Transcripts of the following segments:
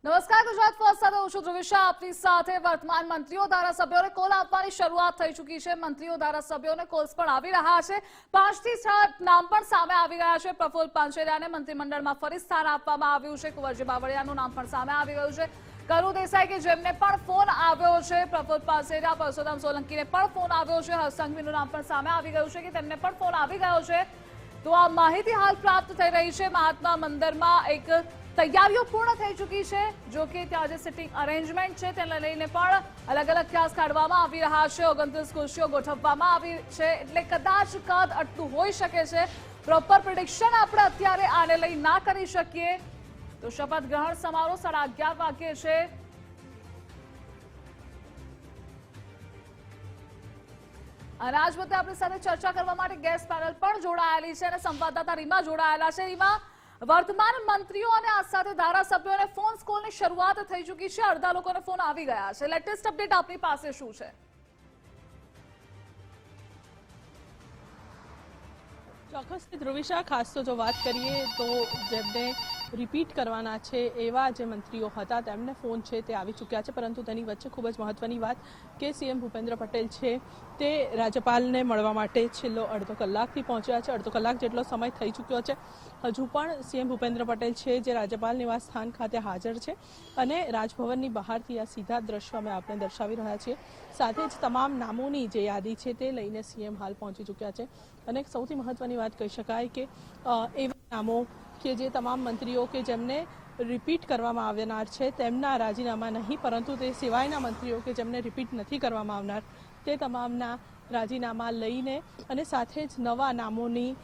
નમસ્કાર, ગુજરાત ફર્સ્ટ સાથે હું છું ધ્રુવિશા આપની સાથે। વર્તમાન મંત્રીઓ ધારાસભ્યોને કોલ આપવાની શરૂઆત થઈ ચૂકી છે। મંત્રીઓ ધારાસભ્યોને કોલ્સ પણ આવી રહ્યા છે। 5 થી 6 નામ પણ સામે આવી ગયા છે। પ્રફુલ્લ પાનસેરિયાને મંત્રીમંડળમાં ફરી સ્થાન આપવામાં આવ્યું છે। કુંવરજી બાવળિયાનું નામ પણ સામે આવી ગયું છે। કરુ દેસાઈ કે જેમને પણ ફોન આવ્યો છે, પ્રફુલ્લ પાનસેરિયા, પરસોત્તમ સોલંકીને પણ ફોન આવ્યો છે, હર્ષ સંઘવીનું નામ પણ સામે આવી ગયું છે કે તેમને પણ ફોન આવી ગયો છે। તો આ માહિતી હાલ પ્રાપ્ત થઈ રહી છે। મહાત્મા મંદિરમાં એક તૈયારીઓ પૂર્ણ થઈ ચૂકી છે। જો કે ત્યાં જે સિટિંગ અરેન્જમેન્ટ છે તેને લઈને પણ અલગ અલગ ખ્યાસ કાઢવામાં આવી રહ્યા છે। 29 ખુરશીઓ ગોઠવવામાં આવી છે, એટલે કદાચ કદ અટતું હોઈ શકે છે। પ્રોપર પ્રિડિક્શન આપણે અત્યારે આને લઈ ના કરી શકીએ। તો શપથ ગ્રહણ સમારોહ 11:30 વાગ્યે છે। અને આજ મુદ્દે આપણી સાથે ચર્ચા કરવા માટે ગેસ્ટ પેનલ પણ જોડાયેલી છે અને સંવાદદાતા રીમા જોડાયેલા છે। રીમા, વર્તમાન મંત્રીઓ અને આ સાથે ધારાસભ્યોને ફોન કોલની શરૂઆત થઈ ચૂકી છે। અડધા લોકોને ફોન આવી ગયા છે। લેટેસ્ટ અપડેટ આપની પાસે શું છે? ચોક્કસથી ધ્રુવિશા, ખાસ તો જો વાત કરીએ તો જેમને રિપીટ કરવાના છે એવા જે મંત્રીઓ હતા તેમને ફોન છે તે આવી ચૂક્યા છે। પરંતુ તેની વચ્ચે ખૂબ જ મહત્વની વાત કે સીએમ ભૂપેન્દ્ર પટેલ છે તે રાજ્યપાલને મળવા માટે છેલ્લો અડધો કલાકથી પહોંચ્યા છે। અડધો કલાક જેટલો સમય થઈ ચૂક્યો છે। હજુ પણ સીએમ ભૂપેન્દ્ર પટેલ છે જે રાજ્યપાલ નિવાસ સ્થાન ખાતે હાજર છે અને રાજભવનની બહારથી આ સીધા દ્રશ્યો અમે આપણે દર્શાવી રહ્યા છીએ। સાથે જ તમામ નામોની જે યાદી છે તે લઈને સીએમ હાલ પહોંચી ચૂક્યા છે। અને સૌથી મહત્વની વાત કહી શકાય કે એવા નામો કે જે તમામ મંત્રીઓ કે જેમને રિપીટ કરવામાં આવનાર છે તેમના રાજીનામા નહીં, પરંતુ તે સિવાયના મંત્રીઓ કે જેમને રિપીટ નથી કરવામાં આવનાર તે તમામના રાજીનામા લઈને અને સાથે જ નવા નામોની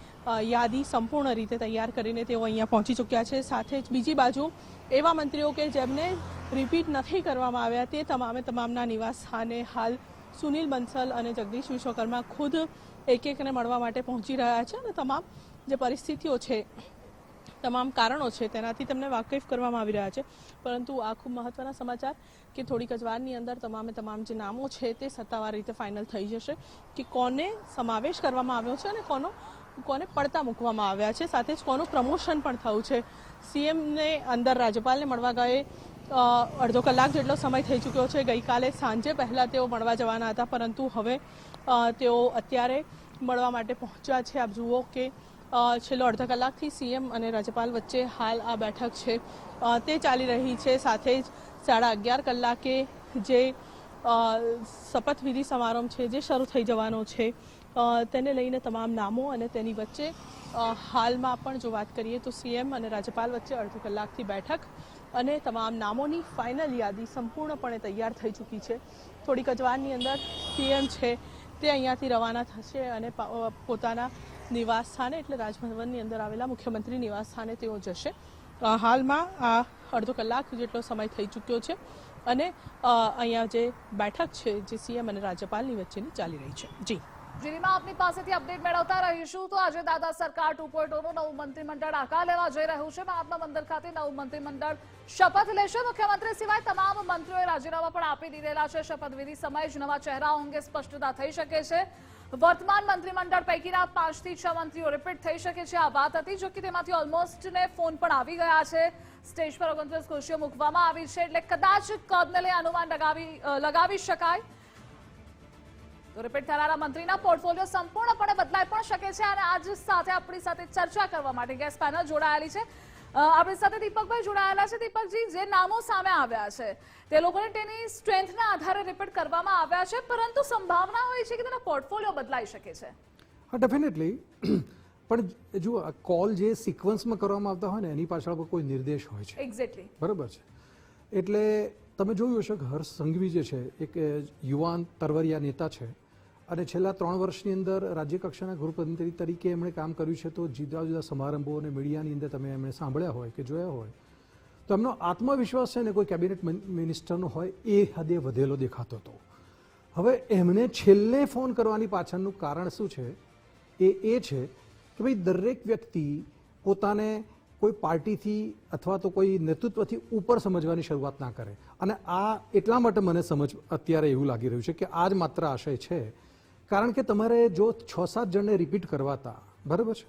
યાદી સંપૂર્ણ રીતે તૈયાર કરીને તેઓ અહીંયા પહોંચી ચૂક્યા છે। સાથે જ બીજી બાજુ એવા મંત્રીઓ કે જેમને રિપીટ નથી કરવામાં આવ્યા તે તમામના નિવાસ સ્થાને હાલ સુનિલ બંસલ અને જગદીશ વિશ્વકર્મા ખુદ એકને મળવા માટે પહોંચી રહ્યા છે અને તમામ જે પરિસ્થિતિઓ છે, તમામ કારણો છે તેનાથી તેમને વાકેફ કરવામાં આવી રહ્યા છે। પરંતુ આ ખૂબ મહત્વના સમાચાર કે થોડીક જ વારની અંદર તમામ જે નામો છે તે સત્તાવાર રીતે ફાઇનલ થઈ જશે કે કોને સમાવેશ કરવામાં આવ્યો છે અને કોને પડતા મૂકવામાં આવ્યા છે। સાથે જ કોનું પ્રમોશન પણ થયું છે। સીએમને અંદર રાજ્યપાલને મળવા ગયે અડધો કલાક જેટલો સમય થઈ ચૂક્યો છે। ગઈકાલે સાંજે પહેલાં તેઓ મળવા જવાના હતા, પરંતુ હવે તેઓ અત્યારે મળવા માટે પહોંચ્યા છે। આપ જુઓ કે છેલ્લો અડધા કલાકથી સીએમ અને રાજ્યપાલ વચ્ચે હાલ આ બેઠક છે તે ચાલી રહી છે। સાથે જ 11:30 કલાકે જે શપથવિધિ સમારંભ છે જે શરૂ થઈ જવાનો છે તેને લઈને તમામ નામો અને તેની વચ્ચે હાલમાં પણ જો વાત કરીએ તો સીએમ અને રાજ્યપાલ વચ્ચે અડધો કલાકથી બેઠક અને તમામ નામોની ફાઇનલ યાદી સંપૂર્ણપણે તૈયાર થઈ ચૂકી છે। થોડીક જ વારની અંદર સીએમ છે તે અહીંયાથી રવાના થશે અને પોતાના નિવાસ સ્થાને એટલે રાજભવનની અંદર આવેલા મુખ્યમંત્રી નિવાસ સ્થાને તેઓ જશે। હાલમાં આ અડધો કલાક જેટલો સમય થઈ ચૂક્યો છે અને અહીંયા જે બેઠક છે જે સીએમ અને રાજ્યપાલની વચ્ચેની ચાલી રહી છે। જી જીરીમાં આપની પાસેથી અપડેટ મેળવતા રહીશું। તો આજે દાદા સરકાર 2.0 નું નવું મંત્રીમંડળ આકાર લેવા જઈ રહ્યું છે। મહાત્મા મંદિર ખાતે નવું મંત્રીમંડળ શપથ લેશે। મુખ્યમંત્રી સિવાય તમામ મંત્રીઓએ રાજીનામા પણ આપી દીધેલા છે। શપથવિધિ સમયે જ નવા ચહેરાઓ અંગે સ્પષ્ટતા થઈ શકે છે। વર્તમાન મંત્રીમંડળ પૈકીના 5 થી 6 મંત્રીઓ રિપીટ થઈ શકે છે આ વાત હતી। જો કે તેમાંથી ઓલમોસ્ટ ને ફોન પણ આવી ગયા છે। સ્ટેજ પર 29 ખુરશીઓ મૂકવામાં આવી છે, એટલે કદાચ કદને લઈ અનુમાન લગાવી શકાય। તો રિપીટ થનારા મંત્રીના પોર્ટફોલિયો સંપૂર્ણપણે બદલાઈ પણ શકે છે। અને આજ સાથે આપણી સાથે ચર્ચા કરવા માટે ગેસ્ટ પેનલ જોડાયેલી છે। આપણી સાથે દીપકભાઈ જોડાયેલા છે। દીપકજી, જે નામો સામે આવ્યા છે તે લોકોને તેની સ્ટ્રેન્થના આધારે રિપીટ કરવામાં આવ્યા છે, પરંતુ સંભાવના હોય છે કે તેના પોર્ટફોલિયો બદલાઈ શકે છે। હા, ડેફિનેટલી। પણ જુઓ, કોલ જે સિક્વન્સમાં કરવામાં આવતા હોય ને એની પાછળ કોઈ નિર્દેશ હોય છે। એક્ઝેક્ટલી, બરાબર છે। એટલે તમે જોયું હશે કે હર્ષ સંઘવી જે છે એક યુવાન તરવરિયા નેતા છે અને છેલ્લા 3 વર્ષની અંદર રાજ્યકક્ષાના ગૃહમંત્રી તરીકે એમણે કામ કર્યું છે। તો જુદા જુદા સમારંભો અને મીડિયાની અંદર તમે એમણે સાંભળ્યા હોય કે જોયા હોય તો એમનો આત્મવિશ્વાસ છે ને કોઈ કેબિનેટ મિનિસ્ટરનો હોય એ હદે વધેલો દેખાતો હતો। હવે એમને છેલ્લે ફોન કરવાની પાછળનું કારણ શું છે એ છે કે ભાઈ દરેક વ્યક્તિ પોતાને કોઈ પાર્ટીથી અથવા તો કોઈ નેતૃત્વથી ઉપર સમજવાની શરૂઆત ના કરે। અને આ એટલા માટે મને અત્યારે એવું લાગી રહ્યું છે કે આ જ માત્ર આશય છે, કારણ કે તમારે જો 6-7 જણને રિપીટ કરવાતા, બરાબર છે,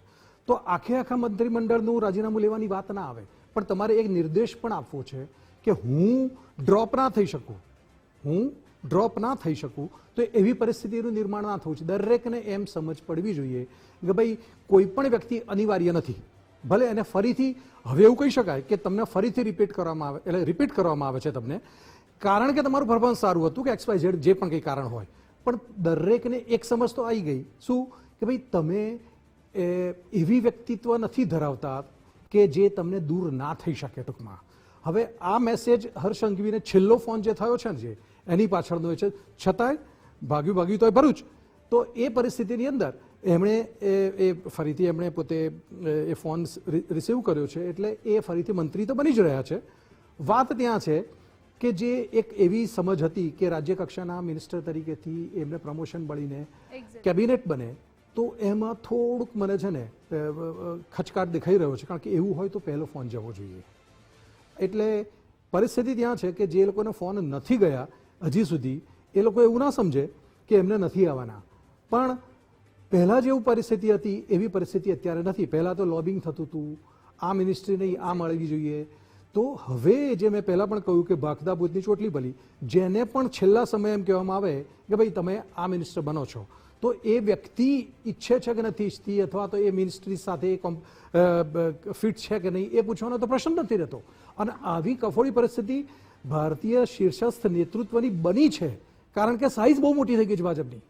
તો આખા મંત્રીમંડળનું રાજીનામું લેવાની વાત ના આવે, પણ તમારે એક નિર્દેશ પણ આપવો છે કે હું ડ્રોપ ના થઈ શકું તો એવી પરિસ્થિતિનું નિર્માણ ના થવું છે. દરેકને એમ સમજ પડવી જોઈએ કે ભાઈ કોઈ પણ વ્યક્તિ અનિવાર્ય નથી. ભલે એને ફરીથી હવે એવું કહી શકાય કે તમને ફરીથી રિપીટ કરવામાં આવે છે તમને, કારણ કે તમારું પરફોર્મન્સ સારું હતું કે XYZ જે પણ કંઈ કારણ હોય, પણ દરેકને એક સમજ તો આવી ગઈ શું કે ભાઈ તમે એવી વ્યક્તિત્વ નથી ધરાવતા કે જે તમને દૂર ના થઈ શકે. ટૂંકમાં હવે આ મેસેજ હર્ષ સંઘવીને છેલ્લો ફોન જે થયો છે ને જે એની પાછળનો છે, છતાંય ભાગ્યું તોય ભરૂચ. તો એ પરિસ્થિતિની અંદર ફરીથી એમણે પોતે એ ફોન રિસીવ કર્યો છે એટલે એ ફરીથી મંત્રી તો બની જ રહ્યા છે. વાત ત્યાં છે કે જે એક એવી સમજ હતી કે રાજ્ય કક્ષાના મિનિસ્ટર તરીકેથી એમને પ્રમોશન મળીને કેબિનેટ બને, તો એમાં થોડુંક મને છે ને ખચકાટ દેખાઈ રહ્યો છે, કારણ કે એવું હોય તો પહેલો ફોન જવો જોઈએ. એટલે પરિસ્થિતિ ત્યાં છે કે જે લોકોને ફોન નથી ગયા હજી સુધી એ લોકો એવું ના સમજે કે એમને નથી આવવાના, પણ પહેલાં જેવું પરિસ્થિતિ હતી એવી પરિસ્થિતિ અત્યારે નથી. પહેલાં તો લોબિંગ થતું હતું, આ મિનિસ્ટ્રીને આ મળવી જોઈએ. તો હવે જે મેં પહેલાં પણ કહ્યું કે ભાગતા ભૂતની ચોટલી ભલી, જેને પણ છેલ્લા સમયે એમ કહેવામાં આવે કે ભાઈ તમે આ મિનિસ્ટર બનો છો, તો એ વ્યક્તિ ઈચ્છે છે કે નથી ઈચ્છતી અથવા તો એ મિનિસ્ટ્રી સાથે ફિટ છે કે નહીં એ પૂછવાનો તો પ્રશ્ન નથી રહેતો. અને આવી કફોડી પરિસ્થિતિ ભારતીય શીર્ષસ્થ નેતૃત્વની બની છે, કારણ કે સાઇઝ બહુ મોટી થઈ ગઈ છે ભાજપની.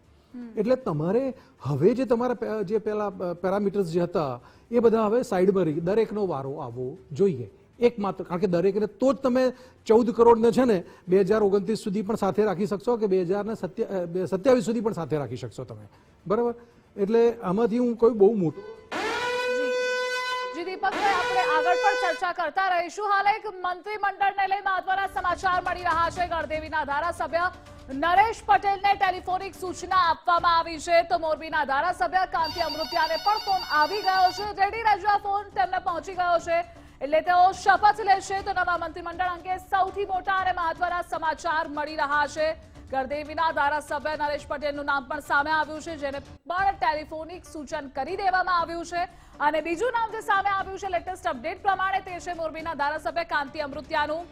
એટલે તમારે હવે જે તમારા જે પેલા પેરામીટર્સ જે હતા એ બધા હવે સાઈડમાં રહી, દરેકનો વારો આવવો જોઈએ એકમાત્ર, કારણ કે દરેકને તો જ તમે 14 કરોડને છે ને 2029 સુધી પણ સાથે રાખી શકશો કે 2027 સુધી પણ સાથે રાખી શકશો તમે, બરાબર. એટલે આમાંથી હું કોઈ બહુ મોટું દીપકભાઈ આપણે આગળ પણ ચર્ચા કરતા રહીશું. હાલ એક મંત્રીમંડળને લઈ મહત્વના સમાચાર મળી રહ્યા છે. ગણદેવીના ધારાસભ્ય નરેશ પટેલને ટેલિફોનિક સૂચના આપવામાં આવી છે, તો મોરબીના ધારાસભ્ય કાંતિ અમૃતિયાને પણ ફોન આવી ગયો છે. રેડી રહેજો, આ ફોન તેમને પહોંચી ગયો છે એટલે તેઓ શપથ લેશે. તો નવા મંત્રીમંડળ અંગે સૌથી મોટા અને મહત્વના સમાચાર મળી રહ્યા છે. ગણદેવીના ધારાસભ્ય નરેશ પટેલનું નામ પણ સામે આવ્યું છે, જેને પણ ટેલિફોનિક સૂચન કરી દેવામાં આવ્યું છે. અને બીજું નામ જે સામે આવ્યું છે લેટેસ્ટ અપડેટ પ્રમાણે તે છે મોરબીના ધારાસભ્ય કાંતિ અમૃતિયાનું,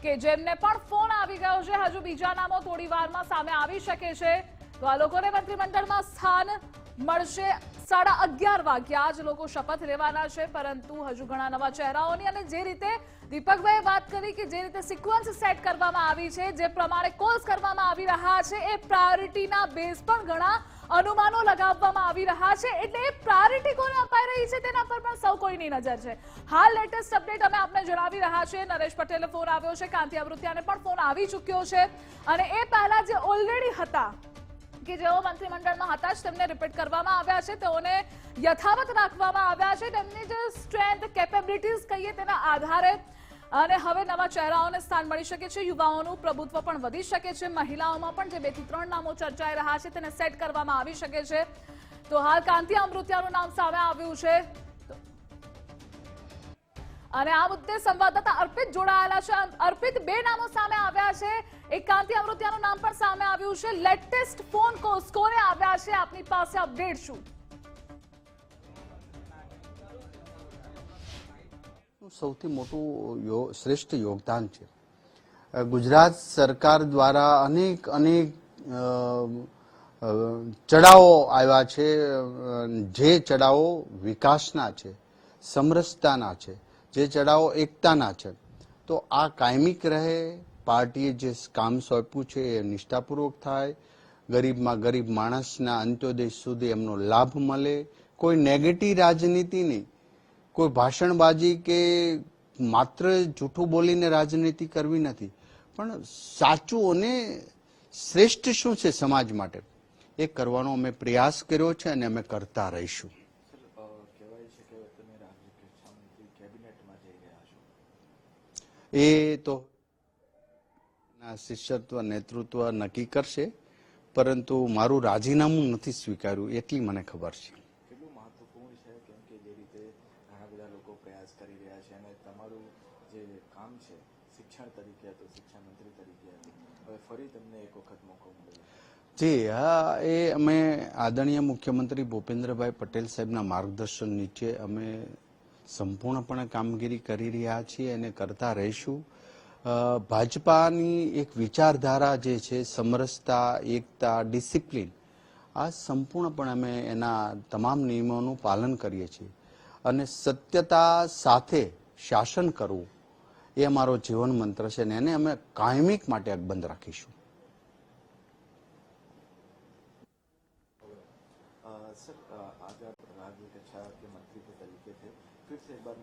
કે જેમને પણ ફોન આવી ગયો છે. હજુ બીજા નામો થોડી વારમાં સામે આવી શકે છે. તો આ લોકોને મંત્રીમંડળમાં સ્થાન મળશે. 11:30 વાગ્યા જ લોકો શપથ લેવાના છે, પરંતુ હજુ ઘણા નવા ચહેરાઓની અને જે રીતે દીપકભાઈએ વાત કરી કે જે રીતે સિક્વન્સ સેટ કરવામાં આવી છે, જે પ્રમાણે કોલ્સ કરવામાં આવી રહ્યા છે, એ પ્રાયોરિટીના બેઝ પણ ઘણા અનુમાનો લગાવવામાં આવી રહ્યા છે. એટલે એ પ્રાયોરિટી કોને અપાઈ રહી છે તેના પર પણ સૌ કોઈની નજર છે. હાલ લેટેસ્ટ અપડેટ અમે આપને જણાવી રહ્યા છે. નરેશ પટેલને ફોન આવ્યો છે, કાંતિ અમૃતિયાને પણ ફોન આવી ચૂક્યો છે. અને એ પહેલા જે ઓલરેડી હતા કે જેઓ મંત્રીમંડળમાં હતા જ તેમને રિપીટ કરવામાં આવ્યા છે, તેઓને યથાવત રાખવામાં આવ્યા છે. તેમની જે સ્ટ્રેન્થ કેપેબિલિટીઝ કહીએ તેના આધારે અને હવે નવા ચહેરાઓને સ્થાન મળી શકે છે. યુવાઓનું પ્રભુત્વ પણ વધી શકે છે. મહિલાઓમાં પણ જે 2 થી 3 નામો ચર્ચાઈ રહ્યા છે તેને સેટ કરવામાં આવી શકે છે. તો હાલ કાંતિ અમૃતિયાનું નામ સામે આવ્યું છે અને આ મુદ્દે સંવાદદાતા અર્પિત જોડાયેલા છે. અર્પિત, 2 નામો સામે આવ્યા છે. એક કાંતિ અમૃતિયાનું નામ પણ સામે આવ્યું છે. લેટેસ્ટ ફોન કોલ્સ કોને આવ્યા છે, આપની પાસે અપડેટ શું? સૌથી મોટું શ્રેષ્ઠ યોગદાન છે. ગુજરાત સરકાર દ્વારા અનેક ચડાવો આવ્યા છે, જે ચડાવો વિકાસના છે, સમરસતાના છે, જે ચડાવો એકતાના છે. તો આ કાયમિક રહે, પાર્ટીએ જે કામ સોંપ્યું છે એ નિષ્ઠાપૂર્વક થાય, ગરીબમાં ગરીબ માણસના અંત્યોદય સુધી એમનો લાભ મળે. કોઈ નેગેટિવ રાજનીતિ નહીં, કોઈ ભાષણબાજી કે માત્ર જૂઠું બોલીને રાજનીતિ કરવી નથી, પણ સાચું અને શ્રેષ્ઠ શું છે સમાજ માટે એ કરવાનો અમે પ્રયાસ કર્યો છે અને અમે કરતા રહીશું. એ તો શિષ્યત્વ નેતૃત્વ નક્કી કરશે, પરંતુ મારું રાજીનામું નથી સ્વીકાર્યું એટલી મને ખબર છે. જી હા, એ અમે આદરણીય મુખ્યમંત્રી ભૂપેન્દ્રભાઈ પટેલ સાહેબના માર્ગદર્શન નીચે અમે સંપૂર્ણપણે કામગીરી કરી રહ્યા છીએ અને કરતા રહીશું. ભાજપાની એક વિચારધારા જે છે સમરસતા, એકતા, ડિસિપ્લિન, આ સંપૂર્ણપણે અમે એના તમામ નિયમોનું પાલન કરીએ છીએ અને સત્યતા સાથે શાસન કરવું એ અમારો જીવન મંત્ર છે અને એને અમે કાયમિક માટે અકબંધ રાખીશું. सर आज आप राजनीतिक अच्छा के मंत्री के तरीके थे, फिर से एक बार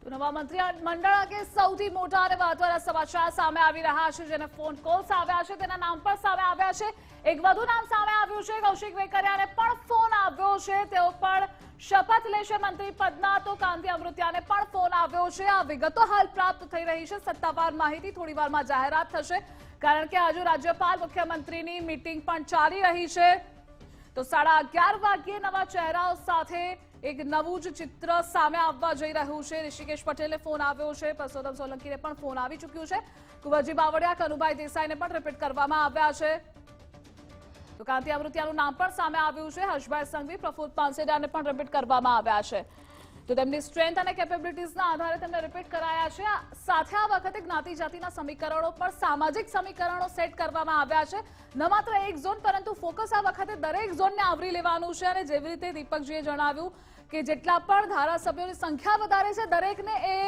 તો નવા મંત્રીમંડળ અંગે સૌથી મોટા અને મહત્વના સમાચાર સામે આવી રહ્યા છે, જેને ફોન કોલ્સ આવ્યા છે તેના નામ પણ સામે આવ્યા છે. એક વધુ નામ સામે આવ્યું છે, કૌશિક વેકરિયાને પણ ફોન આવ્યો છે, તેઓ પણ શપથ લેશે મંત્રી પદના. તો કાંતિ અમૃતિયાને પણ ફોન આવ્યો છે. આ વિગતો હાલ પ્રાપ્ત થઈ રહી છે. સત્તાવાર માહિતી થોડી વારમાં જાહેરાત થશે, કારણ કે આજે રાજ્યપાલ મુખ્યમંત્રીની મીટિંગ પણ ચાલી રહી છે. તો 11:30 વાગ્યે નવા ચહેરાઓ સાથે એક નવું જ ચિત્ર સામે આવવા જઈ રહ્યું છે. ઋષિકેશ પટેલને ફોન આવ્યો છે, પરસોત્તમ સોલંકીને પણ ફોન આવી ચૂક્યું છે. કુંવરજી બાવળિયા, કનુભાઈ દેસાઈને પણ રિપીટ કરવામાં આવ્યા છે. તો કાંતિ અમૃતિયાનું નામ પણ સામે આવ્યું છે. હર્ષભાઈ સંઘવી, પ્રફુલ્લ પાનસેરિયાને પણ રિપીટ કરવામાં આવ્યા છે. તો તેમની સ્ટ્રેન્થ અને કેપેબિલિટીઝના આધારે તેમને રિપીટ કરાયા છે. સાથે આ વખતે જ્ઞાતિ જાતિના સમીકરણો પર સામાજિક સમીકરણો સેટ કરવામાં આવ્યા છે. ન માત્ર એક ઝોન, પરંતુ ફોકસ આ વખતે દરેક ઝોનને આવરી લેવાનું છે. અને જેવી રીતે દીપકજીએ જણાવ્યું કે જેટલા પણ ધારાસભ્યોની સંખ્યા વધારે છે, દરેકને એ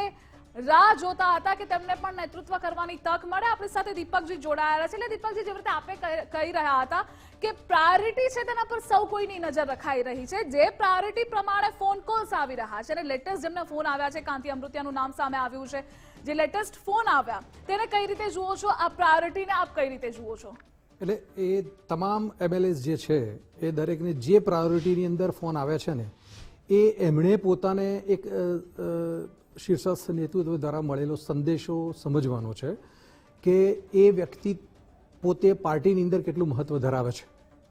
રાહ જોતા હતા કે તેમને પણ નેતૃત્વ કરવાની તક મળે. આપણી સાથે દીપકજી જોડાયેલા છે. એટલે દીપકજી, જેવી રીતે આપણે કહી રહ્યા હતા કે પ્રાયોરિટી છે તેના પર સૌ કોઈની નજર રખાઈ રહી છે. જે પ્રાયોરિટી પ્રમાણે ફોન કોલ્સ આવી રહ્યા છે અને લેટેસ્ટ જેમને ફોન આવ્યા છે, કાંતિ અમૃતિયાનું નામ સામે આવ્યું છે, જે લેટેસ્ટ ફોન આવ્યા તેને કઈ રીતે જુઓ છો? આ પ્રાયોરિટીને આપ કઈ રીતે જુઓ છો? એટલે એ તમામ MLAs જે છે એ દરેકને જે પ્રાયોરિટીની અંદર ફોન આવ્યા છે ને, એ એમણે પોતાને એક શીર્ષસ્થ નેતૃત્વ દ્વારા મળેલો સંદેશો સમજવાનો છે કે એ વ્યક્તિ પોતે પાર્ટીની અંદર કેટલું મહત્વ ધરાવે છે.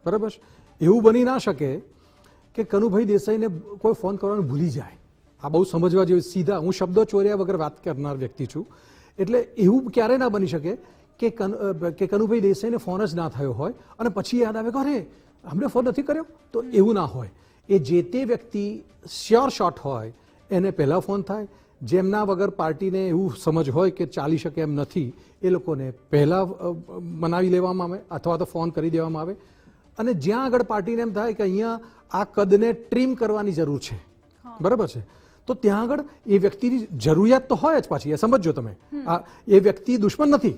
બરાબર છે? એવું બની ના શકે કે કનુભાઈ દેસાઈને કોઈ ફોન કરવાનું ભૂલી જાય. આ બહુ સમજવા જેવું. સીધા હું શબ્દો ચોર્યા વગર વાત કરનાર વ્યક્તિ છું. એટલે એવું ક્યારે ના બની શકે કે કનુભાઈ દેસાઈને ફોન જ ના થયો હોય અને પછી યાદ આવે કે અરે અમને ફોન નથી કર્યો. તો એવું ના હોય. એ જે તે વ્યક્તિ શ્યોર શોટ હોય એને પહેલાં ફોન થાય. જેમના વગર પાર્ટીને એવું સમજ હોય કે ચાલી શકે એમ નથી, એ લોકોને પહેલાં મનાવી લેવામાં આવે અથવા તો ફોન કરી દેવામાં આવે. અને જ્યાં આગળ પાર્ટીને એમ થાય કે અહીંયા આ કદને ટ્રીમ કરવાની જરૂર છે, બરાબર છે, તો ત્યાં આગળ એ વ્યક્તિની જરૂરિયાત તો હોય જ. પાછી એ સમજો તમે, એ વ્યક્તિ દુશ્મન નથી,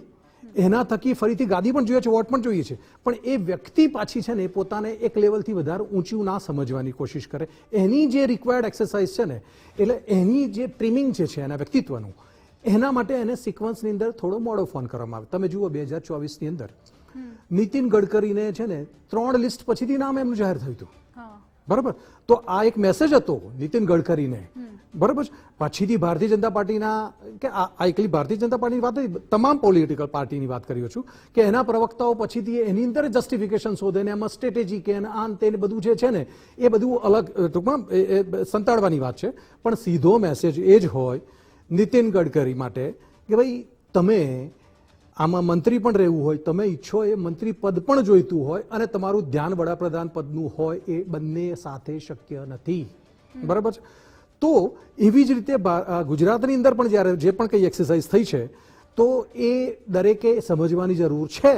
એના થકી ફરીથી ગાદી પણ જોઈએ છે, વોટ પણ જોઈએ છે, પણ એ વ્યક્તિ પાછી છે ને એ પોતાને એક લેવલથી વધારે ઊંચું ના સમજવાની કોશિશ કરે. એની જે રિક્વાયર્ડ એક્સરસાઇઝ છે ને, એટલે એની જે ટ્રીમિંગ જે છે એના વ્યક્તિત્વનું, એના માટે એને સિક્વન્સની અંદર થોડો મોડો ફોન કરવામાં આવે. તમે જુઓ 2024ની અંદર નીતિન ગડકરીને છે ને 3 લિસ્ટ પછીથી નામ એમનું જાહેર થયું હતું. બરાબર? તો આ એક મેસેજ હતો નીતિન ગડકરીને. બરાબર? પછીથી ભારતીય જનતા પાર્ટીના, કે આ એકલી ભારતીય જનતા પાર્ટીની વાત નહીં, તમામ પોલિટિકલ પાર્ટીની વાત કર્યો છું કે એના પ્રવક્તાઓ પછીથી એની અંદર જસ્ટિફિકેશન શોધે ને એમાં સ્ટ્રેટેજી કે આન તે બધું જે છે ને એ બધું અલગ ટૂંકમાં સંતાડવાની વાત છે. પણ સીધો મેસેજ એ જ હોય નીતિન ગડકરી માટે કે ભાઈ તમે આમાં મંત્રી પણ રહેવું હોય, તમે ઈચ્છો એ મંત્રી પદ પણ જોઈતું હોય અને તમારું ધ્યાન વડાપ્રધાન પદનું હોય, એ બંને સાથે શક્ય નથી. બરાબર છે? તો એવી જ રીતે ગુજરાતની અંદર પણ જ્યારે જે પણ કંઈ એક્સરસાઇઝ થઈ છે, તો એ દરેકે સમજવાની જરૂર છે.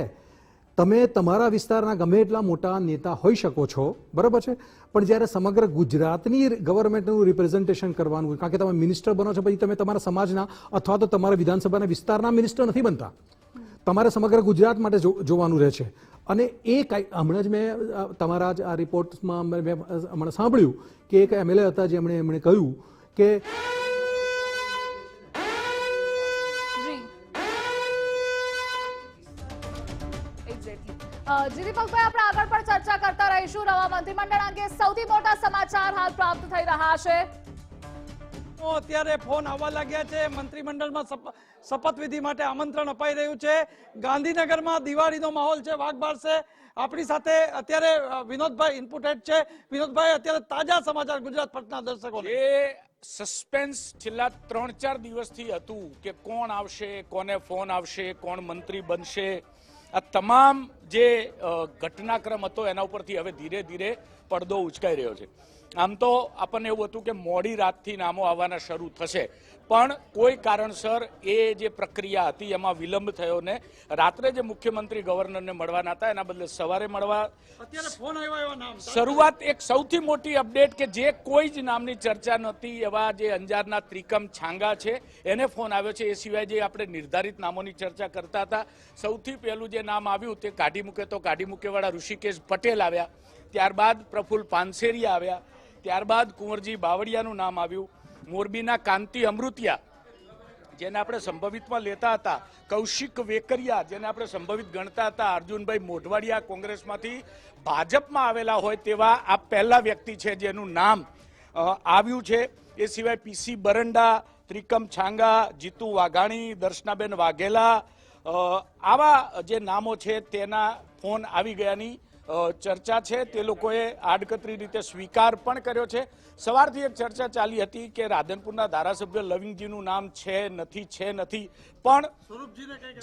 તમે તમારા વિસ્તારના ગમે એટલા મોટા નેતા હોઈ શકો છો, બરાબર છે, પણ જ્યારે સમગ્ર ગુજરાતની ગવર્મેન્ટનું રિપ્રેઝન્ટેશન કરવાનું, કારણ કે તમે મિનિસ્ટર બનો છો, પછી તમે તમારા સમાજના અથવા તો તમારા વિધાનસભાના વિસ્તારના મિનિસ્ટર નથી બનતા. તમારે સમગ્ર ગુજરાત માટે જોવાનું રહે છે. અને એ હમણાં જ મેં તમારા જ આ રિપોર્ટમાં મેં હમણાં સાંભળ્યું કે એક MLA હતા જેમણે કહ્યું કે દીપકભાઈ, આપણે આગળ પણ ચર્ચા કરતા રહીશું. નવા મંત્રીમંડળ અંગે સૌથી મોટા સમાચાર હાલ પ્રાપ્ત થઈ રહ્યા છે. અત્યારે ફોન આવવા લાગ્યા છે. મંત્રીમંડળમાં શપથવિધિ માટે આમંત્રણ અપાઈ રહ્યું છે. ગાંધીનગરમાં દિવાળીનો માહોલ છે, વાઘ બારસે. આપણી સાથે અત્યારે વિનોદભાઈ ઇનપુટ હેડ છે. વિનોદભાઈ, અત્યારે તાજા સમાચાર ગુજરાત ફર્સ્ટના દર્શકોને. એ સસ્પેન્સ છેલ્લા 3-4 દિવસથી હતું કે કોણ આવશે, કોને ફોન આવશે, કોણ મંત્રી બનશે. આ તમામ જે ઘટનાક્રમ હતો એના ઉપરથી હવે ધીરે ધીરે પડદો ઉચકાઈ રહ્યો છે. આમ તો આપણને એવું હતું કે મોડી રાતથી નામો આવવાના શરૂ થશે, પણ કોઈ કારણસર એ જે પ્રક્રિયા હતી એમાં વિલંબ થયો ને રાત્રે જે મુખ્યમંત્રી ગવર્નરને મળવાના હતા એના બદલે સવારે મળવા. અત્યારે ફોન આવ્યા એવા નામ શરૂઆત એક સૌથી મોટી અપડેટ કે જે કોઈ જ નામની ચર્ચા નહોતી એવા જે અંજારના ત્રિકમ છાંગા છે એને ફોન આવ્યો છે. એ સિવાય જે આપણે નિર્ધારિત નામોની ચર્ચા કરતા હતા, સૌથી પહેલું જે નામ આવ્યું તે કાઢી મૂકે તો કાઢી મૂકેવાળા ઋષિકેશ પટેલ આવ્યા, ત્યારબાદ પ્રફુલ્લ પાનસેરિયા આવ્યા, ત્યારબાદ કુંવરજી બાવળિયાનું નામ આવ્યું, મોરબીના કાંતિ અમૃતિયા જેને આપણે સંભવિતમાં લેતા હતા, કૌશિક વેકરિયા જેને આપણે સંભવિત ગણતા હતા, અર્જુનભાઈ મોઢવાડિયા કોંગ્રેસમાંથી ભાજપમાં આવેલા હોય તેવા આ પહેલા વ્યક્તિ છે જેનું નામ આવ્યું છે. એ સિવાય પીસી બરંડા, ત્રિકમ છાંગા, જીતુ વાઘાણી, દર્શનાબેન વાઘેલા, આવા જે નામો છે તેના ફોન આવી ગયાની ચર્ચા છે. તે લોકોએ આડકતરી રીતે સ્વીકાર પણ કર્યો છે. સવારથી એક ચર્ચા ચાલી હતી કે રાધનપુરના ધારાસભ્ય લવિંગજીનું નામ છે નથી, પણ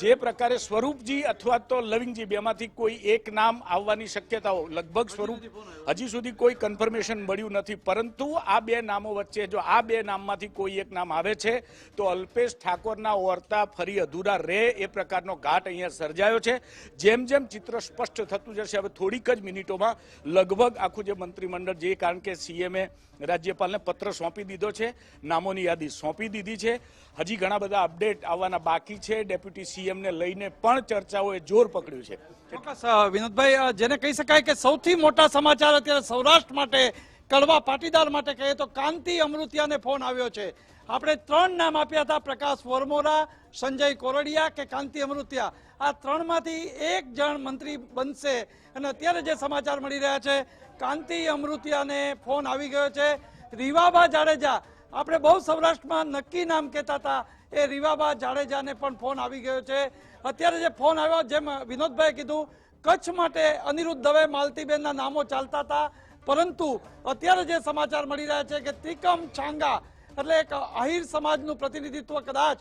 જે પ્રકારે સ્વરૂપજી અથવા તો લવિંગજી બેમાંથી કોઈ એક નામ આવવાની શક્યતાઓ લગભગ સ્વરૂપ હજી સુધી કોઈ કન્ફર્મેશન મળ્યું નથી, પરંતુ આ બે નામો વચ્ચે જો આ બે નામમાંથી કોઈ એક નામ આવે છે તો અલ્પેશ ઠાકોરના ઓરતા ફરી અધૂરા રહે એ પ્રકારનો ઘાટ અહીંયા સર્જાયો છે. જેમ જેમ ચિત્ર સ્પષ્ટ થતું જશે હવે થોડીક જ મિનિટોમાં લગભગ આખું જે મંત્રીમંડળ, જે કારણ કે સીએમએ રાજ્યપાલને પત્ર સોંપી દીધો છે, નામોની યાદી સોંપી દીધી છે, હજી ઘણા બધા અપડેટ આવવાના બાકી છે. ડેપ્યુટી સીએમને લઈને પણ ચર્ચાઓએ જોર પકડ્યું છે. ચોક્કસ વિનોદભાઈ, જેને કહી શકાય કે સૌથી મોટા સમાચાર અત્યારે સૌરાષ્ટ્ર માટે, કડવા પાટીદાર માટે કહીએ તો કાંતિ અમૃતિયાને ફોન આવ્યો છે. આપણે 3 નામ આપ્યા હતા, પ્રકાશ વરમોરા, સંજય કોરડિયા કે કાંતિ અમૃતિયા. આ 3માંથી એક જણ મંત્રી બનશે અને અત્યારે જે સમાચાર મળી રહ્યા છે કાંતિ અમૃતિયાને ફોન આવી ગયો છે. રીવાબા જાડેજા, આપણે બહુ સૌરાષ્ટ્રમાં નક્કી નામ કહેતા હતા, એ રીવાબા જાડેજાને પણ ફોન આવી ગયો છે. અત્યારે જે ફોન આવ્યો, જેમ વિનોદભાઈ કીધું, કચ્છ માટે અનિરુદ્ધ દવે, માલતીબેનના નામો ચાલતા હતા, પરંતુ અત્યારે જે સમાચાર મળી રહ્યા છે કે ત્રિકમ છાંગા એટલે એક આહિર સમાજનું પ્રતિનિધિત્વ કદાચ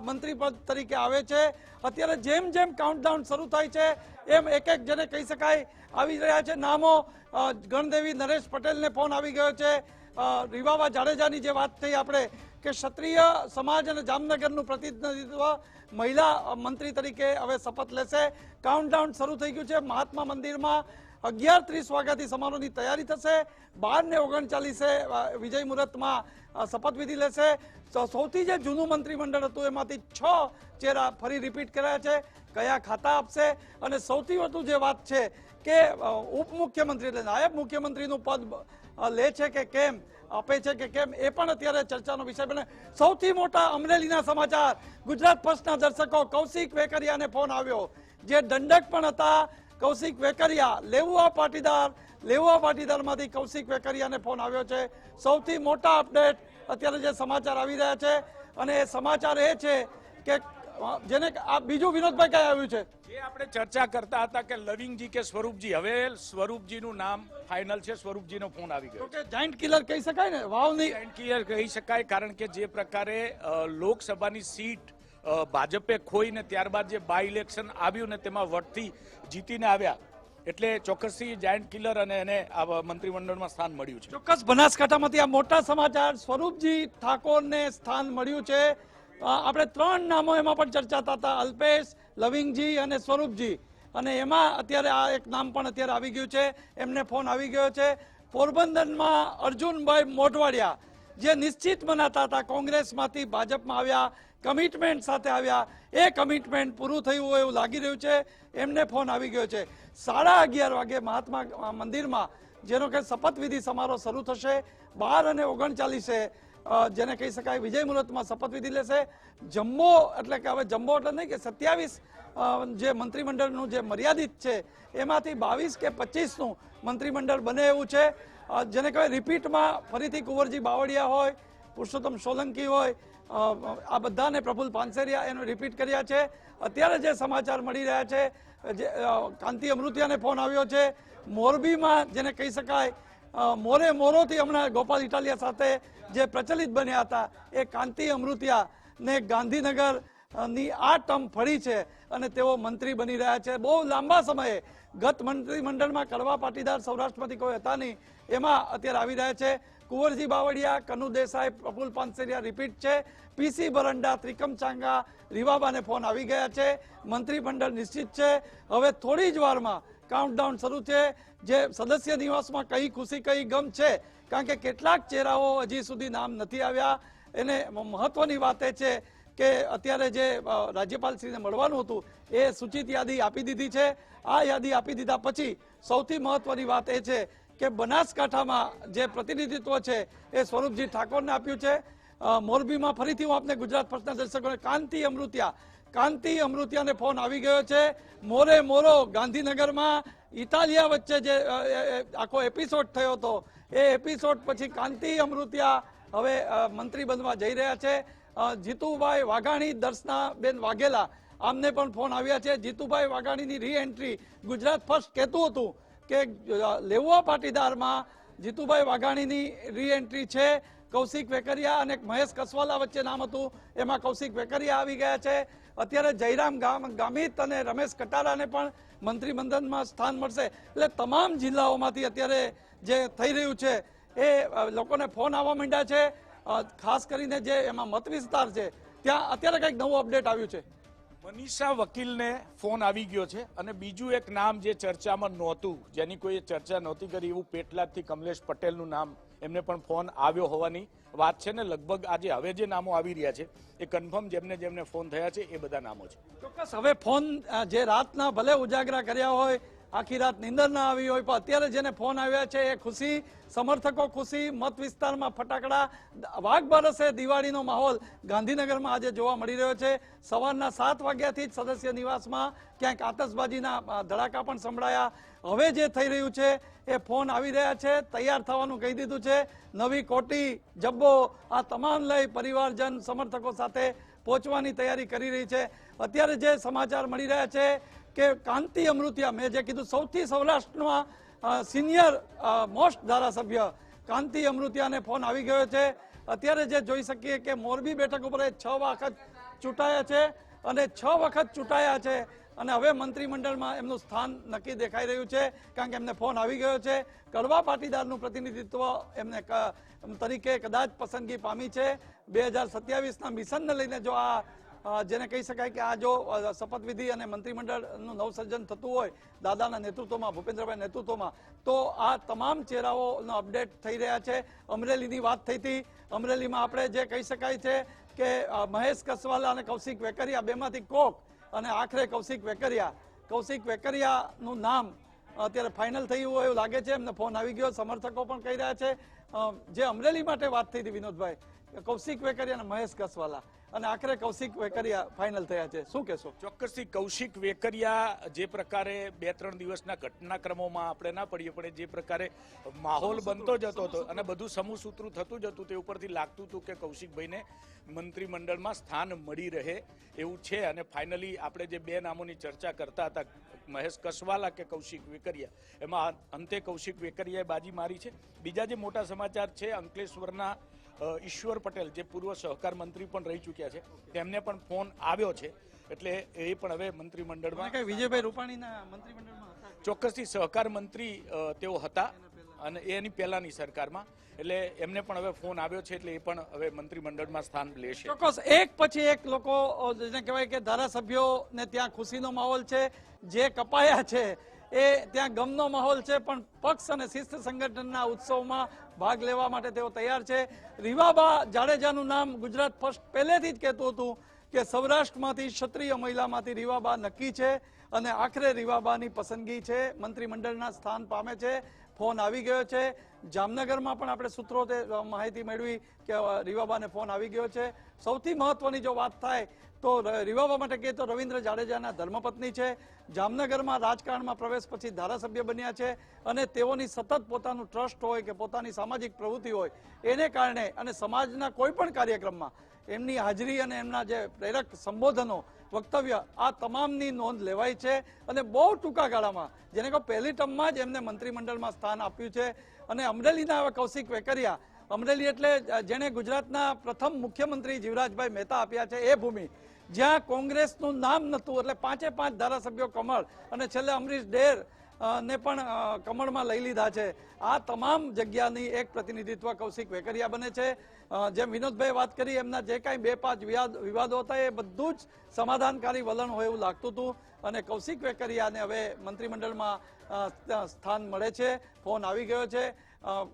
મંત્રી પદ તરીકે આવે છે. અત્યારે જેમ જેમ કાઉન્ટડાઉન શરૂ થાય છે એમ એક એક જેને કહી શકાય આવી રહ્યા છે નામો. ગણદેવી નરેશ પટેલને ફોન આવી ગયો છે. રીવાબા જાડેજાની જે વાત થઈ આપણે કે ક્ષત્રિય સમાજ અને જામનગરનું પ્રતિનિધિત્વ મહિલા મંત્રી તરીકે હવે શપથ લેશે. કાઉન્ટડાઉન શરૂ થઈ ગયું છે. મહાત્મા મંદિરમાં 11:30 વાગ્યાથી સમારોહની તૈયારી થશે. 12:39 વિજય મુહૂર્તમાં શપથવિધિ લેશે. સૌથી જે જૂનું મંત્રીમંડળ હતું એમાંથી 6 ચહેરા ફરી રિપીટ કર્યા છે. કયા ખાતા આપશે અને સૌથી વધુ જે વાત છે કે ઉપમુખ્યમંત્રી એટલે નાયબ મુખ્યમંત્રીનું પદ લે છે કે કેમ, આપે છે કે કેમ, એ પણ અત્યારે ચર્ચાનો વિષય બને. સૌથી મોટા અમરેલીના સમાચાર, ગુજરાત ફર્સ્ટના દર્શકો, કૌશિક વેકરિયાને ફોન આવ્યો, જે દંડક પણ હતા. કૌશિક વેકરિયા, લેઉવા પાટીદારમાંથી કૌશિક વેકરિયાને ફોન આવ્યો છે. સૌથી મોટા અપડેટ અત્યારે જે સમાચાર આવી રહ્યા છે અને એ સમાચાર એ છે કે જેને આ બીજું વિનોદભાઈ કઈ આવ્યું છે, જે આપણે ચર્ચા કરતા હતા કે લવિંગજી કે સ્વરૂપજી, હવે સ્વરૂપજીનું નામ ફાઇનલ છે. સ્વરૂપજીનો ફોન આવી ગયો કે જાયન્ટ કિલર કહી શકાય ને, વાવની જાયન્ટ કિલર કહી શકાય, કારણ કે જે પ્રકારે લોકસભાની સીટ ભાજપે ખોઈને ત્યારબાદ જે બાય ઇલેક્શન આવ્યું ને તેમાં વટથી જીતીને આવ્યા, એટલે ચોક્કસથી જાયન્ટ કિલર અને એને આ મંત્રીમંડળમાં સ્થાન મળ્યું છે. ચોક્કસ બનાસકાંઠામાંથી આ મોટા સમાચાર, સ્વરૂપજી ઠાકોરને સ્થાન મળ્યું છે. આપણે 3 નામો એમાં પણ ચર્ચાતા હતા, અલ્પેશ, લવિંગજી અને સ્વરૂપજી, અને એમાં અત્યારે આ એક નામ પણ અત્યારે આવી ગયું છે. એમને ફોન આવી ગયો છે. પોરબંદરમાં અર્જુનભાઈ મોઢવાડિયા, જે નિશ્ચિત મનાતા હતા, કોંગ્રેસમાંથી ભાજપમાં આવ્યા, કમિટમેન્ટ સાથે આવ્યા, એ કમિટમેન્ટ પૂરું થયું હોય એવું લાગી રહ્યું છે. એમને ફોન આવી ગયો છે. 11:30 વાગે મહાત્મા મંદિરમાં જેનો કે શપથવિધિ સમારોહ શરૂ થશે. 12:39 જેને કહી શકાય વિજય મુહૂર્તમાં શપથવિધિ લેશે. જમ્બો એટલે કે હવે જમ્બો એટલે નહીં કે 27 જે મંત્રીમંડળનું જે મર્યાદિત છે એમાંથી 22 કે 25નું મંત્રીમંડળ બને એવું છે. જેને કહેવાય રિપીટમાં ફરીથી કુંવરજી બાવળિયા હોય, પુરુષોત્તમ સોલંકી હોય, આ બધાને પ્રફુલ્લ પાનસેરિયા એનું રિપીટ કર્યા છે. અત્યારે જે સમાચાર મળી રહ્યા છે, જે કાંતિ અમૃતિયાને ફોન આવ્યો છે. મોરબીમાં જેને કહી શકાય મોરોથી હમણાં ગોપાલ ઇટાલિયા સાથે જે પ્રચલિત બન્યા હતા, એ કાંતિ અમૃતિયા ને ગાંધીનગર ની આ ટર્મ ફળી છે અને તેઓ મંત્રી બની રહ્યા છે. બહુ લાંબા સમયે ગત મંત્રીમંડળમાં કડવા પાટીદાર સૌરાષ્ટ્રમાંથી કોઈ હતા નહીં, એમાં અત્યારે આવી રહ્યા છે. કુંવરજી બાવળિયા, કનુ દેસાઈ, પ્રફુલ પાનસેરિયા રિપીટ છે. પીસી બરંડા, ત્રિકમ ચાંગા, રીવાબાને ફોન આવી ગયા છે. મંત્રીમંડળ નિશ્ચિત છે. હવે થોડી જ વારમાં કાઉન્ટડાઉન શરૂ છે. જે સદસ્ય નિવાસમાં કઈ ખુશી કઈ ગમ છે, કારણ કે કેટલાક ચહેરાઓ હજી સુધી નામ નથી આવ્યા. એને મહત્વની વાત એ છે કે અત્યારે જે રાજ્યપાલશ્રીને મળવાનું હતું એ સૂચિત યાદી આપી દીધી છે. આ યાદી આપી દીધા પછી સૌથી મહત્વની વાત એ છે કે બનાસકાંઠામાં જે પ્રતિનિધિત્વ છે એ સ્વરૂપજી ઠાકોરને આપ્યું છે. મોરબીમાં ફરીથી હું આપને ગુજરાત ફર્સ્ટના દર્શકોને કાંતિ અમૃતિયાને ફોન આવી ગયો છે. મોરે મોરો ગાંધીનગરમાં ઇટાલિયા વચ્ચે જે આખો એપિસોડ થયો હતો એ એપિસોડ પછી કાંતિ અમૃતિયા હવે મંત્રી બનવા જઈ રહ્યા છે. જીતુભાઈ વાઘાણી, દર્શનાબેન વાઘેલા, આમને પણ ફોન આવ્યા છે. જીતુભાઈ વાઘાણીની રી એન્ટ્રી ગુજરાત ફર્સ્ટ કહેતું હતું કે લેઉવા પાટીદારમાં જીતુભાઈ વાઘાણીની રી એન્ટ્રી છે. કૌશિક વેકરિયા અને મહેશ કસવાલા વચ્ચે નામ હતું, એમાં કૌશિક વેકરિયા આવી ગયા છે. અત્યારે જયરામ ગામિત અને રમેશ કટારાને પણ મંત્રીમંડળમાં સ્થાન મળશે. એટલે તમામ જિલ્લાઓમાંથી અત્યારે જે થઈ રહ્યું છે એ લોકોને ફોન આવવા માંડ્યા છે. ખાસ કરીને જે એમાં મત વિસ્તાર છે ત્યાં અત્યારે કંઈક નવું અપડેટ આવ્યું છે. મનીષા વકીલને ફોન આવી ગયો છે અને બીજું એક નામ જે ચર્ચામાં નહોતું, જેની કોઈ ચર્ચા નહોતી કરી, એવું પેટલાદથી કમલેશ પટેલનું નામ એમને પણ ફોન આવ્યો હોવાની વાત છે ને. લગભગ આજે હવે જે નામો આવી રહ્યા છે એ કન્ફર્મ જેમને ફોન થયા છે એ બધા નામો છે. ચોક્કસ હવે ફોન જે રાતના ભલે ઉજાગરા કર્યા હોય, આખી રાત નીંદર ના આવી હોય, પણ અત્યારે જેને ફોન આવ્યા છે એ ખુશી, સમર્થકો ખુશી, મત વિસ્તારમાં ફટાકડા, વાઘ બારસે દિવાળીનો માહોલ ગાંધીનગરમાં આજે જોવા મળી રહ્યો છે. સવારના 7 વાગ્યાથી જ સદસ્ય નિવાસમાં ક્યાંક આતશબાજીના ધડાકા પણ સંભળાયા. હવે જે થઈ રહ્યું છે એ ફોન આવી રહ્યા છે, તૈયાર થવાનું કહી દીધું છે. નવી કોટી, જબ્બો આ તમામ લઈ પરિવારજન સમર્થકો સાથે પહોંચવાની તૈયારી કરી રહી છે. અત્યારે જે સમાચાર મળી રહ્યા છે કે કાંતિ અમૃતિયા, મેં જે કીધું સૌથી સૌરાષ્ટ્રમાં સિનિયર મોસ્ટ ધારાસભ્ય કાંતિ અમૃતિયાને ફોન આવી ગયો છે. અત્યારે જે જોઈ શકીએ કે મોરબી બેઠક ઉપર 6 વખત ચૂંટાયા છે અને 6 વખત ચૂંટાયા છે અને હવે મંત્રીમંડળમાં એમનું સ્થાન નક્કી દેખાઈ રહ્યું છે, કારણ કે એમને ફોન આવી ગયો છે. કડવા પાટીદારનું પ્રતિનિધિત્વ એમને તરીકે કદાચ પસંદગી પામી છે. 2027ના મિશનને લઈને જો આ જેને કહી શકાય કે આ જો શપથવિધિ અને મંત્રીમંડળનું નવસર્જન થતું હોય દાદાના નેતૃત્વમાં, ભૂપેન્દ્રભાઈ નેતૃત્વમાં, તો આ તમામ ચહેરાઓનો અપડેટ થઈ રહ્યા છે. અમરેલીની વાત થઈ હતી. અમરેલીમાં આપણે જે કહી શકાય છે કે મહેશ કસવાલા અને કૌશિક વેકરિયા બેમાંથી કોક અને આખરે કૌશિક વેકરિયાનું નામ અત્યારે ફાઇનલ થયું હોય એવું લાગે છે. એમને ફોન આવી ગયો, સમર્થકો પણ કહી રહ્યા છે. જે અમરેલી માટે વાત થઈ હતી વિનોદભાઈ, કૌશિક વેકરિયા અને મહેશ કસવાલા, અને આખરે કૌશિક વેકરિયા ફાઇનલ થયા છે. શું કહેશો? ચોક્કસથી કૌશિક વેકરિયા જે પ્રકારે 2-3 દિવસના ઘટનાક્રમોમાં આપણે ના પડીએ, પણ જે પ્રકારે માહોલ બનતો જતો હતો અને બધું સમૂહસૂત્રું થતું જતું, તે ઉપરથી લાગતું હતું કે કૌશિકભાઈને મંત્રીમંડળમાં સ્થાન મળી રહે એવું છે. અને ફાઇનલી આપણે જે 2 નામોની ચર્ચા કરતા હતા, મહેશ કસવાલા કે કૌશિક વેકરિયા, એમાં અંતે કૌશિક વેકરિયાએ બાજી મારી છે. બીજા જે મોટા સમાચાર છે, અંકલેશ્વરના ઈશ્વર પટેલ જે પૂર્વ સહકાર મંત્રી પણ રહી ચૂક્યા છે, તેમને પણ ફોન આવ્યો છે. એટલે એ પણ હવે મંત્રીમંડળમાં, વિજયભાઈ રૂપાણીના મંત્રીમંડળમાં ચોક્કસથી સહકાર મંત્રી તેઓ હતા અને એની પહેલાની સરકારમાં, એટલે એમને પણ હવે ફોન આવ્યો છે. એટલે એ પણ હવે મંત્રીમંડળમાં સ્થાન લેશે. ચોક્કસ એક પછી એક લોકો જેને કહેવાય કે ધારાસભ્યોને ત્યાં ખુશીનો માહોલ છે. જે કપાયા છે એ ત્યાં ગમનો માહોલ છે, પણ પક્ષ અને શિસ્ત સંગઠનના ઉત્સવમાં ભાગ લેવા માટે તેઓ તૈયાર છે. રીવાબા જાડેજાનું નામ ગુજરાત ફર્સ્ટ પહેલેથી જ કહેતું હતું કે સૌરાષ્ટ્રમાંથી ક્ષત્રિય મહિલામાંથી રીવાબા નક્કી છે અને આખરે રીવાબાની પસંદગી છે, મંત્રીમંડળના સ્થાન પામે છે. ફોન આવી ગયો છે. જામનગરમાં પણ આપણે સૂત્રોએ માહિતી મેળવી કે રીવાબાને ફોન આવી ગયો છે. સૌથી મહત્વની જો વાત થાય તો રીવાબા માટે કહીએ તો રવિન્દ્ર જાડેજાના ધર્મપત્ની છે. જામનગરમાં રાજકારણમાં પ્રવેશ પછી ધારાસભ્ય બન્યા છે અને તેઓની સતત પોતાનું ટ્રસ્ટ હોય કે પોતાની સામાજિક પ્રવૃત્તિ હોય એને કારણે અને સમાજના કોઈ પણ કાર્યક્રમમાં એમની હાજરી અને એમના જે પ્રેરક સંબોધનો, વક્તવ્ય, આ તમામની નોંધ લેવાય છે. અને બહુ ટૂંકા ગાળામાં, જેને કહો પહેલી ટર્મમાં જ એમને મંત્રીમંડળમાં સ્થાન આપ્યું છે. અને અમરેલીના હવે કૌશિક વેકરિયા, અમરેલી એટલે જેણે ગુજરાતના પ્રથમ મુખ્યમંત્રી જીવરાજભાઈ મહેતા આપ્યા છે એ ભૂમિ, જ્યાં કોંગ્રેસનું નામ નહોતું, એટલે 5 ધારાસભ્યો કમળ અને છેલ્લે અમરીશ ડેર ને પણ કમળમાં લઈ લીધા છે. આ તમામ જગ્યાની એક પ્રતિનિધિત્વ કૌશિક વેકરિયા બને છે. જેમ વિનોદભાઈ વાત કરી, એમના જે કાંઈ 2-5 વિવાદો હતા એ બધું જ સમાધાનકારી વલણ હોય એવું લાગતું હતું અને કૌશિક વેકરિયાને હવે મંત્રીમંડળમાં સ્થાન મળે છે. ફોન આવી ગયો છે.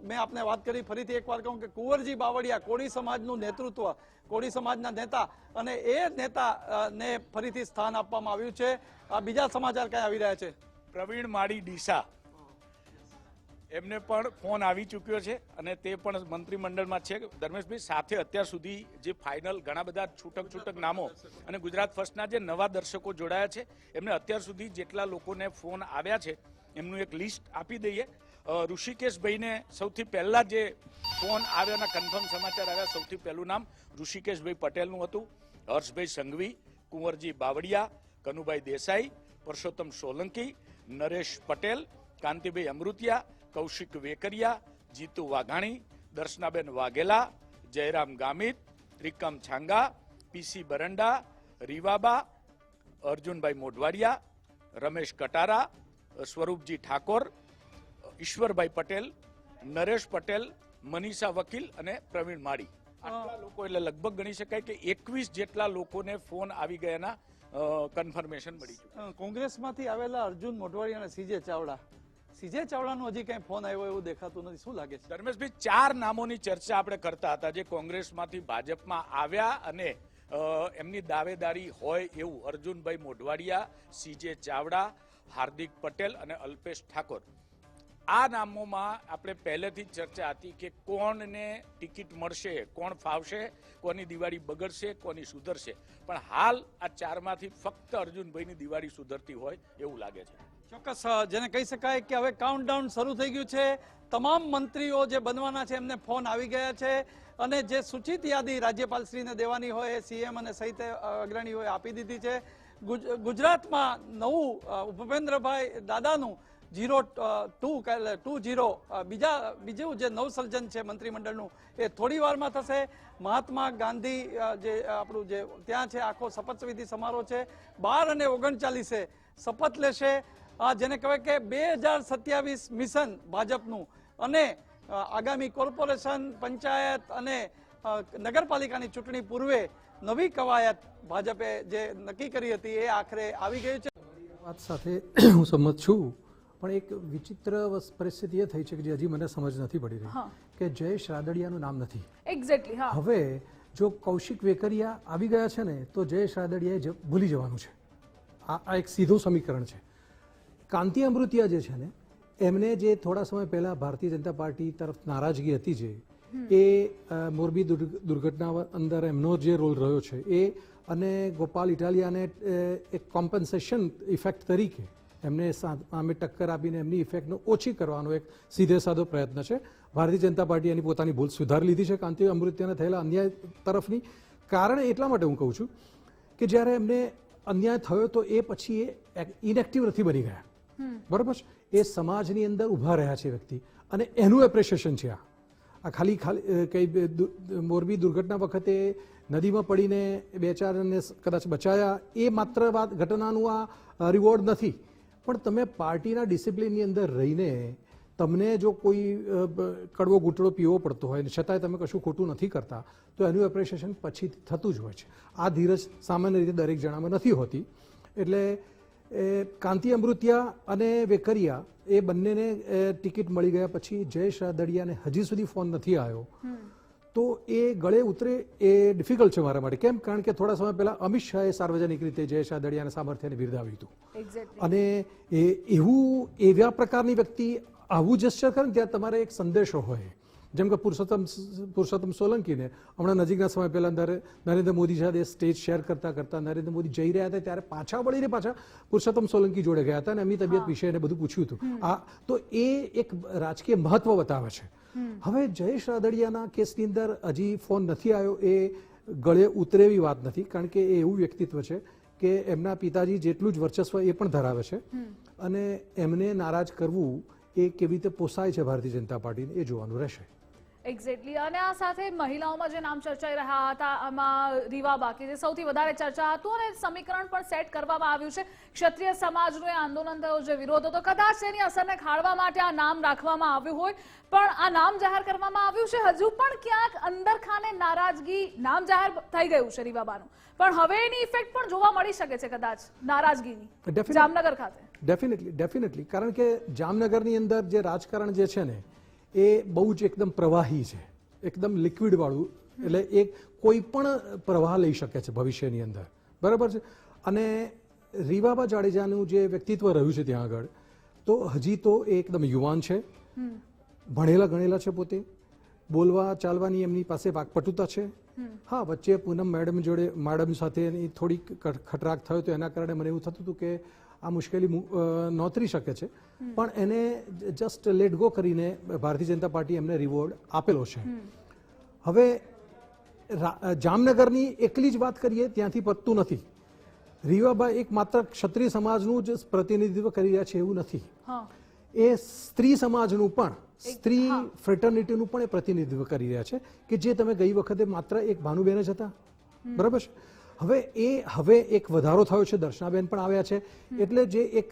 મેં આપને વાત કરી, ફરીથી એકવાર કહું કે કુંવરજી બાવળિયા કોળી સમાજનું નેતૃત્વ, કોળી સમાજના નેતા, અને એ નેતાને ફરીથી સ્થાન આપવામાં આવ્યું છે. આ બીજા સમાચાર કઈ આવી રહ્યા છે? પ્રવીણ માળી ડીસા એમને પણ ફોન આવી ચૂક્યો છે અને તે પણ મંત્રીમંડળમાં છે. ધર્મેશભાઈ, સાથે અત્યાર સુધી જે ફાઇનલ ઘણા બધા છૂટક નામો અને ગુજરાત ફર્સ્ટના જે નવા દર્શકો જોડાયા છે એમને અત્યાર સુધી જેટલા લોકોને ફોન આવ્યા છે એમનું એક લિસ્ટ આપી દઈએ. ઋષિકેશભાઈને સૌથી પહેલા જે ફોન આવ્યાના કન્ફર્મ સમાચાર આવ્યા, સૌથી પહેલું નામ ઋષિકેશભાઈ પટેલનું હતું. હર્ષભાઈ સંઘવી, કુંવરજી બાવળિયા, કનુભાઈ દેસાઈ, પરસોત્તમ સોલંકી, નરેશ પટેલ, કાંતિભાઈ અમૃતિયા, કૌશિક વેકરિયા, જીતુ વાઘાણી, દર્શનાબેન વાઘેલા, જયરામ ગામિત, ત્રિકમ છાંગા, પીસી બરંડા, રીવાબા, અર્જુનભાઈ મોઢવાડિયા, રમેશ કટારા, સ્વરૂપજી ઠાકોર, ઈશ્વરભાઈ પટેલ, નરેશ પટેલ, મનીષા વકીલ અને પ્રવીણ માળી. આટલા લોકો, એટલે લગભગ ગણી શકાય કે 21 જેટલા લોકોને ફોન આવી ગયાના કન્ફર્મેશન મળી છે. કોંગ્રેસમાંથી આવેલા અર્જુન મોઢવાડિયા અને સીજે ચાવડાનો હજી કઈ ફોન આવ્યો એવું દેખાતું નથી. શું લાગે છે ધર્મેશભાઈ? 4 નામોની ચર્ચા આપણે કરતા હતા જે કોંગ્રેસમાંથી ભાજપમાં આવ્યા અને એમની દાવેદારી હોય એવું. અર્જુનભાઈ મોઢવાડિયા, સીજે ચાવડા, હાર્દિક પટેલ અને અલ્પેશ ઠાકોર. આ નામોમાં આપણે પહેલેથી જ ચર્ચા હતી કે કોણને ટિકિટ મળશે, કોણ ફાવશે, કોની દિવાળી બગડશે, કોની સુધરશે. પણ હાલ આ 4માંથી ફક્ત અર્જુનભાઈની દિવાળી સુધરતી હોય એવું લાગે છે. ચોક્કસ, જેને કહી શકાય કે હવે કાઉન્ટડાઉન શરૂ થઈ ગયું છે. તમામ મંત્રીઓ જે બનવાના છે એમને ફોન આવી ગયા છે અને જે સૂચિત યાદી રાજ્યપાલશ્રીને દેવાની હોય એ સીએમ અને સહિત અગ્રણીઓએ આપી દીધી છે. ગુજરાતમાં નવું ભૂપેન્દ્રભાઈ દાદાનું 20 બીજું જે નવસર્જન છે મંત્રીમંડળનું એ થોડી વારમાં થશે. મહાત્મા ગાંધી જે આપણું જે ત્યાં છે આખો શપથવિધિ સમારોહ છે. 12 અને 39 શપથ લેશે. જેને કહેવાય કે 2027 મિશન ભાજપનું અને આગામી કોર્પોરેશન, પંચાયત અને નગરપાલિકાની ચૂંટણી પૂર્વે નવી કવાયત ભાજપે જે નક્કી કરી હતી એ આખરે આવી ગયું છે. વાત સાથે હું સંમત છું, પણ એક વિચિત્ર પરિસ્થિતિ એ થઈ છે કે જે હજી મને સમજ નથી પડી રહી કે જયેશ રાદડિયાનું નામ નથી. એક્ઝેક્ટલી. હવે જો કૌશિક વેકરિયા આવી ગયા છે ને તો જયેશ રાદડિયાએ ભૂલી જવાનું છે. આ એક સીધું સમીકરણ છે. કાંતિ અમૃતિયા જે છે ને એમને જે થોડા સમય પહેલા ભારતીય જનતા પાર્ટી તરફ નારાજગી હતી, જે એ મોરબી દુર્ઘટના અંદર એમનો જે રોલ રહ્યો છે એ, અને ગોપાલ ઇટાલિયાને એક કોમ્પન્સેશન ઇફેક્ટ તરીકે એમને સામે ટક્કર આપીને એમની ઇફેક્ટને ઓછી કરવાનો એક સીધે સાધો પ્રયત્ન છે. ભારતીય જનતા પાર્ટી એની પોતાની ભૂલ સુધારી લીધી છે કાંતિ અમૃતિયાને થયેલા અન્યાય તરફની. કારણ એટલા માટે હું કહું છું કે જ્યારે એમને અન્યાય થયો તો એ પછી એ ઇનેક્ટિવ નથી બની ગયા, બરાબર છે? એ સમાજની અંદર ઊભા રહ્યા છે વ્યક્તિ અને એનું એપ્રિશિએશન છે. આ ખાલી કઈ મોરબી દુર્ઘટના વખતે નદીમાં પડીને 2-4 જણને કદાચ બચાયા એ માત્ર વાત ઘટનાનું આ રિવોર્ડ નથી, પણ તમે પાર્ટીના ડિસિપ્લિનની અંદર રહીને તમને જો કોઈ કડવો ઘૂંટડો પીવો પડતો હોય છતાંય તમે કશું ખોટું નથી કરતા તો એનું એપ્રિશિએશન પછી થતું જ હોય છે. આ ધીરજ સામાન્ય રીતે દરેક જણામાં નથી હોતી. એટલે કાંતિ અમૃતિયા અને વેકરિયા એ બંનેને ટિકિટ મળી ગયા પછી જયેશ રાદડિયાને હજી સુધી ફોન નથી આવ્યો તો એ ગળે ઉતરે એ ડિફિકલ્ટ છે મારા માટે. કેમ? કારણ કે થોડા સમય પહેલા અમિત શાહે સાર્વજનિક રીતે જયેશ રાદડિયાના સામર્થ્યને બિરદાવ્યું હતું અને એવા પ્રકારની વ્યક્તિ આવું જેસ્ચર કરે ને ત્યાં તમારે એક સંદેશો હોય. જેમ કે પુરુષોત્તમ સોલંકીને હમણાં નજીકના સમય પહેલા નરેન્દ્ર મોદી સાથે સ્ટેજ શેર કરતા નરેન્દ્ર મોદી જઈ રહ્યા હતા ત્યારે પાછા વળીને પુરુષોત્તમ સોલંકી જોડે ગયા હતા અને એમની તબિયત વિશે એને બધું પૂછ્યું હતું. તો એ એક રાજકીય મહત્વ બતાવે છે. હવે જયેશ રાદડિયાના કેસની અંદર હજી ફોન નથી આવ્યો એ ગળે ઉતરે એવી વાત નથી, કારણ કે એ એવું વ્યક્તિત્વ છે કે એમના પિતાજી જેટલું જ વર્ચસ્વ એ પણ ધરાવે છે અને એમને નારાજ કરવું એ કેવી રીતે પોસાય છે ભારતીય જનતા પાર્ટીને એ જોવાનું રહેશે. એક્ઝેક્ટલી. અને આ સાથે મહિલાઓમાં જે નામ ચર્ચાઈ રહ્યા હતા આમાં રીવાબા કે જે સૌથી વધારે ચર્ચા હતું અને સમીકરણ પણ સેટ કરવામાં આવ્યું છે. ક્ષત્રિય સમાજનું એ આંદોલન થયો, જે વિરોધ હતો, કદાચ તેની અસરને ખાળવા માટે આ નામ રાખવામાં આવ્યું હોય, પણ આ નામ જાહેર કરવામાં આવ્યું છે. હજુ પણ ક્યાંક અંદર ખાને નારાજગી, નામ જાહેર થઈ ગયું છે રીવાબાનું, પણ હવે એની ઇફેક્ટ પણ જોવા મળી શકે છે કદાચ નારાજગીની જામનગર ખાતે. ડેફિનેટલી, કારણ કે જામનગરની અંદર જે રાજકારણ જે છે ને એ બહુ જ એકદમ પ્રવાહી છે, એકદમ લિક્વિડ વાળું, એટલે એક કોઈ પણ પ્રવાહ લઈ શકે છે ભવિષ્યની અંદર, બરાબર છે. અને રીવાબા જાડેજાનું જે વ્યક્તિત્વ રહ્યું છે ત્યાં આગળ, તો હજી તો એ એકદમ યુવાન છે, ભણેલા ગણેલા છે, પોતે બોલવા ચાલવાની એમની પાસે વાકપટુતા છે. હા, વચ્ચે પૂનમ મેડમ સાથે એની થોડીક ખટરાક થયો તો એના કારણે મને એવું થતું હતું કે આ મુશ્કેલી નોતરી શકે છે, પણ એને જસ્ટ લેટ ગો કરીને ભારતીય જનતા પાર્ટી એમને રિવોર્ડ આપેલો છે. હવે જામનગરની એકલી જ વાત કરીએ ત્યાંથી પતતું નથી. રીવાબા એક માત્ર ક્ષત્રિય સમાજનું જ પ્રતિનિધિત્વ કરી રહ્યા છે એવું નથી, એ સ્ત્રી સમાજનું પણ, સ્ત્રી ફ્રેટર્નિટીનું પણ એ પ્રતિનિધિત્વ કરી રહ્યા છે, કે જે તમે ગઈ વખતે માત્ર એક ભાનુબેન જ હતા, બરાબર છે. હવે એક વધારો થયો છે, દર્શનાબેન પણ આવ્યા છે, એટલે જે એક